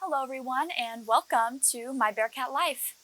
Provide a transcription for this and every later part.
Hello everyone and welcome to my Bearcat life.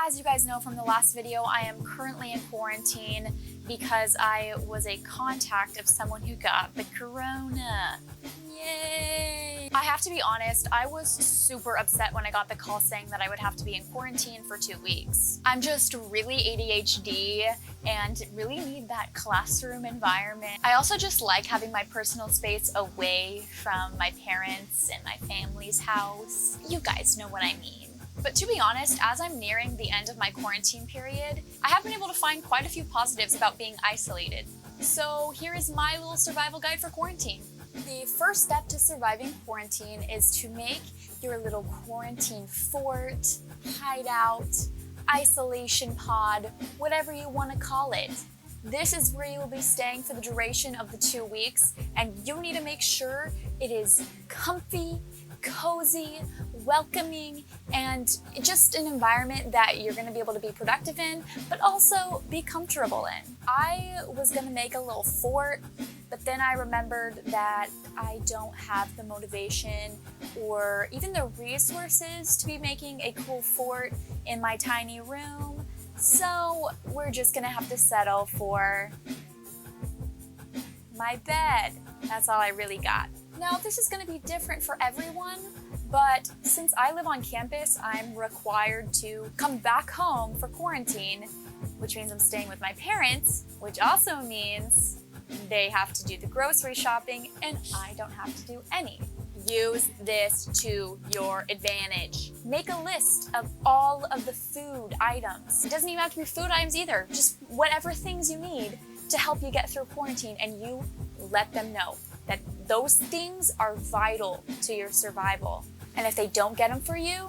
As you guys know from the last video, I am currently in quarantine because I was a contact of someone who got the corona. Yay! I have to be honest, I was super upset when I got the call saying that I would have to be in quarantine for 2 weeks. I'm just really ADHD and really need that classroom environment. I also just like having my personal space away from my parents and my family's house. You guys know what I mean. But to be honest, as I'm nearing the end of my quarantine period, I have been able to find quite a few positives about being isolated. So here is my little survival guide for quarantine. The first step to surviving quarantine is to make your little quarantine fort, hideout, isolation pod, whatever you want to call it. This is where you will be staying for the duration of the 2 weeks, and you need to make sure it is comfy, cozy, welcoming, and just an environment that you're going to be able to be productive in, but also be comfortable in. I was going to make a little fort, but then I remembered that I don't have the motivation or even the resources to be making a cool fort in my tiny room, so we're just going to have to settle for my bed. That's all I really got. Now, this is going to be different for everyone, but since I live on campus, I'm required to come back home for quarantine, which means I'm staying with my parents, which also means they have to do the grocery shopping and I don't have to do any. Use this to your advantage. Make a list of all of the food items. It doesn't even have to be food items either, just whatever things you need to help you get through quarantine, and you let them know that those things are vital to your survival. And if they don't get them for you,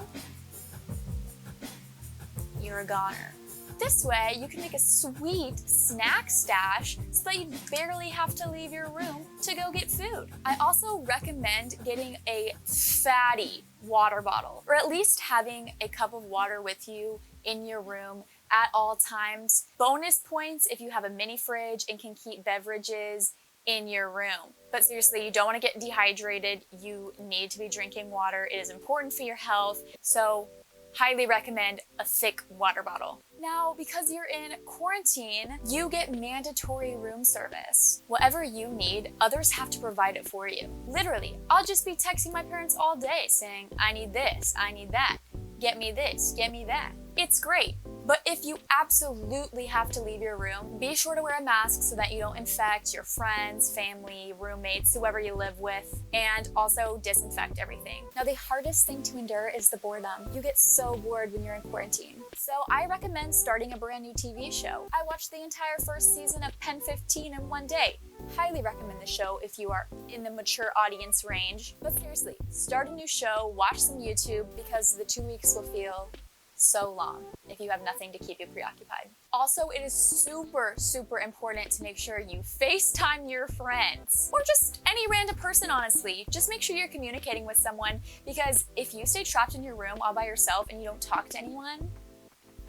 you're a goner. This way, you can make a sweet snack stash so that you barely have to leave your room to go get food. I also recommend getting a fatty water bottle, or at least having a cup of water with you in your room at all times. Bonus points if you have a mini fridge and can keep beverages in your room. But seriously, you don't want to get dehydrated. You need to be drinking water. It is important for your health. So highly recommend a thick water bottle. Now, because you're in quarantine, you get mandatory room service. Whatever you need, others have to provide it for you. Literally, I'll just be texting my parents all day saying, I need this, I need that, get me this, get me that. It's great. But if you absolutely have to leave your room, be sure to wear a mask so that you don't infect your friends, family, roommates, whoever you live with, and also disinfect everything. Now, the hardest thing to endure is the boredom. You get so bored when you're in quarantine. So I recommend starting a brand new TV show. I watched the entire first season of Pen 15 in one day. Highly recommend the show if you are in the mature audience range. But seriously, start a new show, watch some YouTube, because the 2 weeks will feel so long if you have nothing to keep you preoccupied. Also, it is super important to make sure you FaceTime your friends, or just any random person, honestly. Just make sure you're communicating with someone, because if you stay trapped in your room all by yourself and you don't talk to anyone,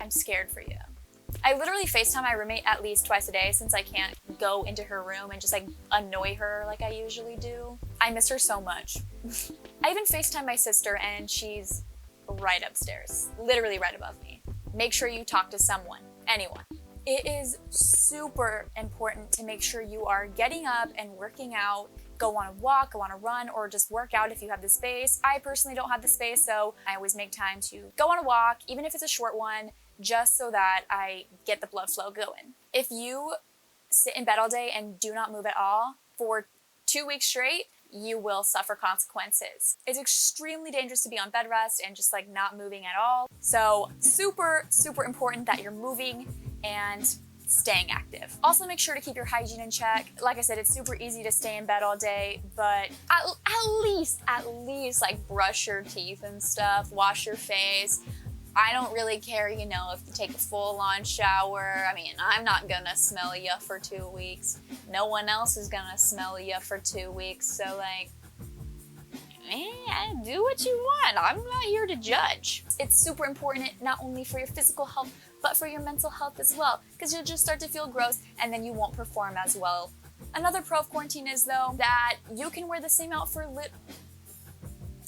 I'm scared for you. I literally FaceTime my roommate at least twice a day since I can't go into her room and just like annoy her like I usually do. I miss her so much. I even FaceTime my sister and she's right upstairs, literally right above me. Make sure you talk to someone, anyone. It is super important to make sure you are getting up and working out. Go on a walk, go on a run, or just work out if you have the space. I personally don't have the space, so I always make time to go on a walk, even if it's a short one, just so that I get the blood flow going. If you sit in bed all day and do not move at all for 2 weeks straight, you will suffer consequences. It's extremely dangerous to be on bed rest and just like not moving at all. So super important that you're moving and staying active. Also, make sure to keep your hygiene in check. Like I said, it's super easy to stay in bed all day, but at least like brush your teeth and stuff, wash your face. I don't really care, if you take a full-on shower. I mean, I'm not gonna smell you for 2 weeks. No one else is gonna smell you for 2 weeks. So like, do what you want. I'm not here to judge. It's super important, not only for your physical health, but for your mental health as well, because you'll just start to feel gross and then you won't perform as well. Another pro of quarantine is, though, that you can wear the same outfit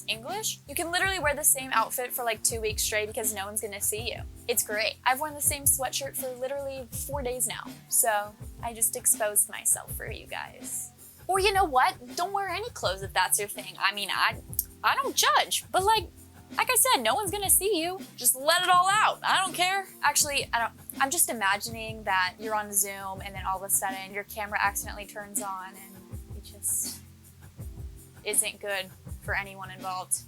English? You can literally wear the same outfit for like 2 weeks straight because no one's gonna see you. It's great. I've worn the same sweatshirt for literally 4 days now, so I just exposed myself for you guys. Or you know what? Don't wear any clothes if that's your thing. I mean, I don't judge, but like I said, no one's gonna see you. Just let it all out. I don't care. Actually, I'm just imagining that you're on Zoom and then all of a sudden your camera accidentally turns on and it just isn't good for anyone involved.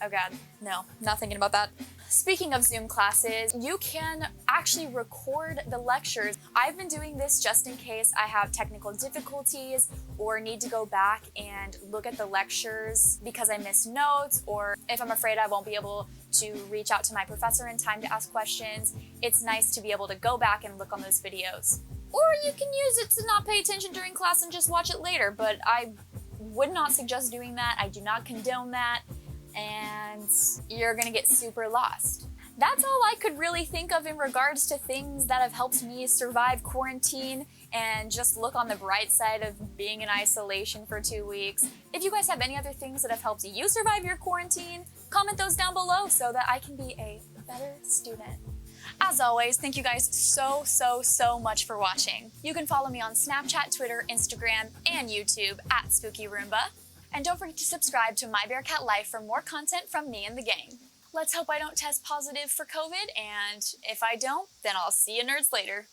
Oh God, no, not thinking about that. Speaking of Zoom classes, you can actually record the lectures. I've been doing this just in case I have technical difficulties or need to go back and look at the lectures because I missed notes, or if I'm afraid I won't be able to reach out to my professor in time to ask questions. It's nice to be able to go back and look on those videos. Or you can use it to not pay attention during class and just watch it later, but I would not suggest doing that. I do not condone that, and you're gonna get super lost. That's all I could really think of in regards to things that have helped me survive quarantine and just look on the bright side of being in isolation for 2 weeks. If you guys have any other things that have helped you survive your quarantine, comment those down below so that I can be a better student. As always, thank you guys so much for watching. You can follow me on Snapchat, Twitter, Instagram, and YouTube at Spooky Roomba. And don't forget to subscribe to My Bearcat Life for more content from me and the gang. Let's hope I don't test positive for COVID, and if I don't, then I'll see you nerds later.